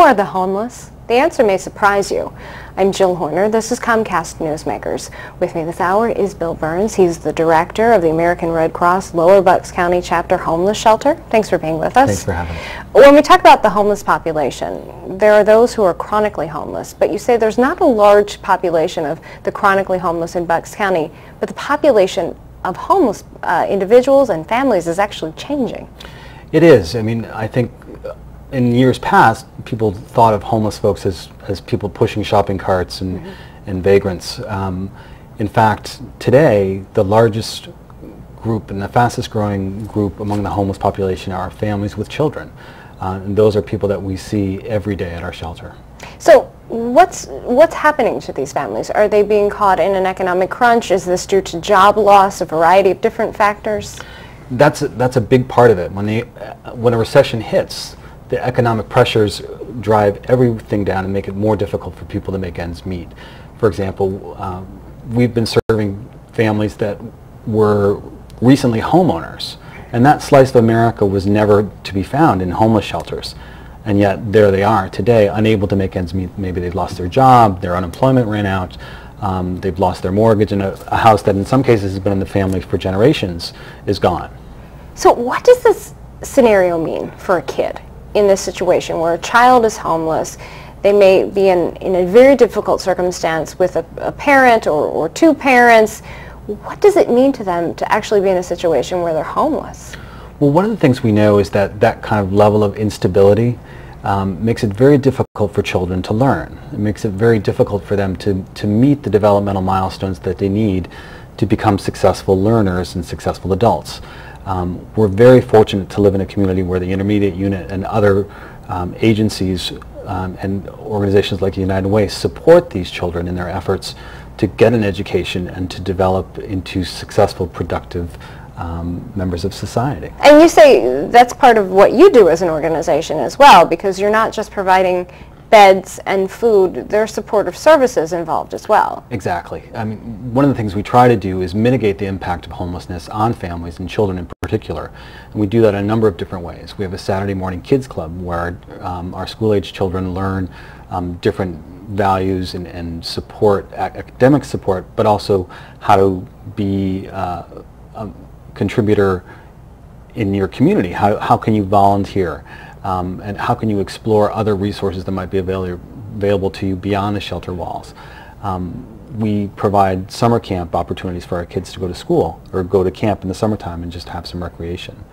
are the homeless? The answer may surprise you. I'm Jill Horner. This is Comcast Newsmakers. With me this hour is Bill Burns. He's the director of the American Red Cross Lower Bucks County Chapter Homeless Shelter. Thanks for being with us. Thanks for having me. When we talk about the homeless population, there are those who are chronically homeless, but you say there's not a large population of the chronically homeless in Bucks County, but the population of homeless individuals and families is actually changing. It is. I mean, I think in years past, people thought of homeless folks as people pushing shopping carts and vagrants. In fact, today, the largest group and the fastest growing group among the homeless population are families with children. And those are people that we see every day at our shelter. So what's happening to these families? Are they being caught in an economic crunch? Is this due to job loss, a variety of different factors? That's a big part of it. When a recession hits, the economic pressures drive everything down and make it more difficult for people to make ends meet. For example, we've been serving families that were recently homeowners, and that slice of America was never to be found in homeless shelters. And yet there they are today, unable to make ends meet. Maybe they've lost their job, their unemployment ran out, they've lost their mortgage, and a house that in some cases has been in the family for generations is gone. So what does this scenario mean for a kid in this situation where a child is homeless? They may be in a very difficult circumstance with a parent or two parents. What does it mean to them to actually be in a situation where they're homeless? Well, one of the things we know is that that kind of level of instability makes it very difficult for children to learn. It makes it very difficult for them to meet the developmental milestones that they need to become successful learners and successful adults. We're very fortunate to live in a community where the Intermediate Unit and other agencies and organizations like United Way support these children in their efforts to get an education and to develop into successful, productive members of society. And you say that's part of what you do as an organization as well, because you're not just providing beds and food, there are supportive services involved as well. Exactly. I mean, one of the things we try to do is mitigate the impact of homelessness on families and children in particular. And we do that in a number of different ways. We have a Saturday morning kids club where our school-age children learn different values and support, academic support, but also how to be a contributor in your community. How can you volunteer? And how can you explore other resources that might be available to you beyond the shelter walls? We provide summer camp opportunities for our kids to go to school or go to camp in the summertime and just have some recreation.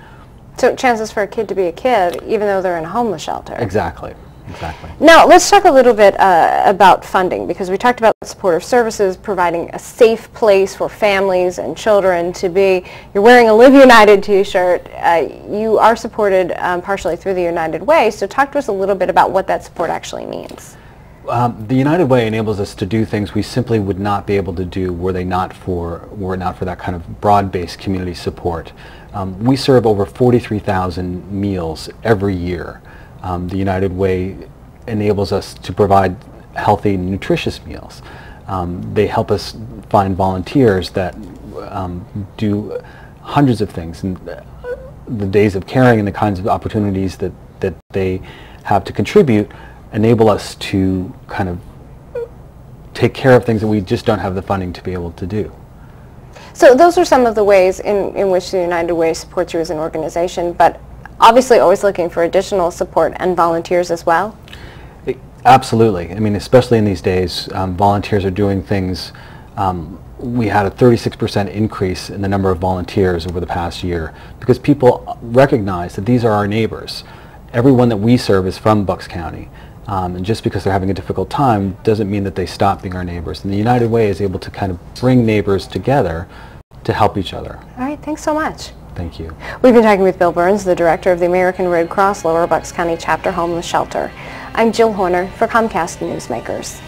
So chances for a kid to be a kid even though they're in a homeless shelter. Exactly. Exactly. Now let's talk a little bit about funding, because we talked about supportive services, providing a safe place for families and children to be. You're wearing a Live United t-shirt. You are supported partially through the United Way, so talk to us a little bit about what that support actually means. The United Way enables us to do things we simply would not be able to do were it not for that kind of broad-based community support. We serve over 43,000 meals every year. The United Way enables us to provide healthy, nutritious meals. They help us find volunteers that do hundreds of things, and the days of caring and the kinds of opportunities that they have to contribute enable us to kind of take care of things that we just don't have the funding to be able to do. So those are some of the ways in which the United Way supports you as an organization, but obviously always looking for additional support and volunteers as well? Absolutely. I mean, especially in these days, volunteers are doing things. We had a 36% increase in the number of volunteers over the past year because people recognize that these are our neighbors. Everyone that we serve is from Bucks County. And just because they're having a difficult time doesn't mean that they stop being our neighbors. And the United Way is able to kind of bring neighbors together to help each other. All right, thanks so much. Thank you. We've been talking with Bill Burns, the director of the American Red Cross Lower Bucks County Chapter Homeless Shelter. I'm Jill Horner for Comcast Newsmakers.